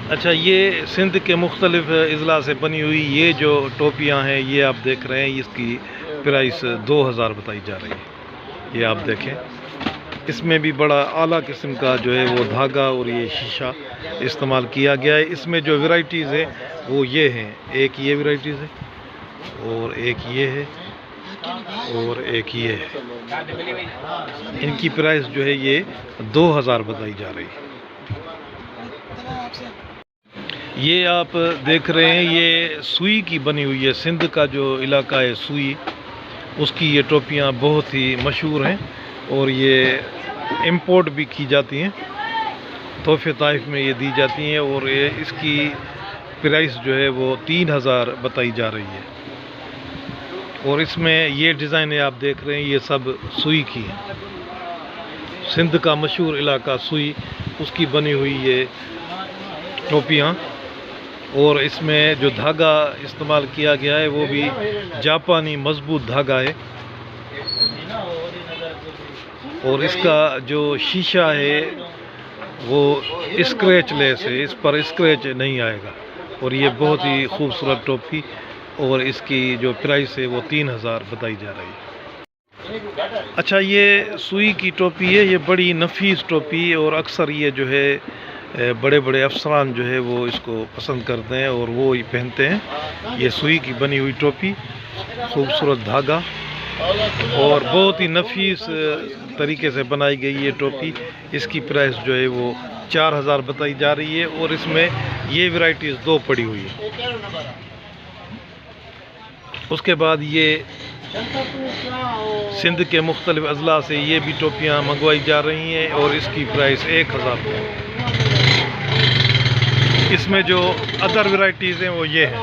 अच्छा, ये सिंध के मुख्तलिफ अज़ला से बनी हुई ये जो टोपियाँ हैं, ये आप देख रहे हैं, इसकी प्राइस 2000 बताई जा रही है। ये आप देखें, इसमें भी बड़ा आला किस्म का जो है वो धागा और ये शीशा इस्तेमाल किया गया है। इसमें जो वैरायटीज़ है वो ये हैं, एक ये वैरायटीज़ है और एक ये है और एक ये है। इनकी प्राइस जो है ये 2000 बताई जा रही है। ये आप देख रहे हैं, ये सुई की बनी हुई है। सिंध का जो इलाका है सुई, उसकी ये टोपियाँ बहुत ही मशहूर हैं और ये इंपोर्ट भी की जाती हैं, तोहफे ताइफ में ये दी जाती हैं। और ये इसकी प्राइस जो है वो 3000 बताई जा रही है। और इसमें ये डिज़ाइनें आप देख रहे हैं, ये सब सुई की हैं। सिंध का मशहूर इलाका सुई, उसकी बनी हुई ये टोपियाँ। और इसमें जो धागा इस्तेमाल किया गया है वो भी जापानी मजबूत धागा है। और इसका जो शीशा है वो स्क्रैच लेस है, इस पर स्क्रैच नहीं आएगा। और ये बहुत ही खूबसूरत टोपी, और इसकी जो प्राइस है वो 3000 बताई जा रही है। अच्छा, ये सुई की टोपी है, ये बड़ी नफीस टोपी, और अक्सर ये जो है बड़े बड़े अफसरान जो है वो इसको पसंद करते हैं और वो ही पहनते हैं। ये सुई की बनी हुई टोपी, खूबसूरत धागा और बहुत ही नफीस तरीके से बनाई गई ये टोपी। इसकी प्राइस जो है वो 4000 बताई जा रही है। और इसमें ये वैरायटीज़ दो पड़ी हुई है। उसके बाद ये सिंध के मुख्तलिफ अज़ला से ये भी टोपियाँ मंगवाई जा रही हैं और इसकी प्राइस 1000 है। इसमें जो अदर वैरायटीज़ हैं वो ये हैं।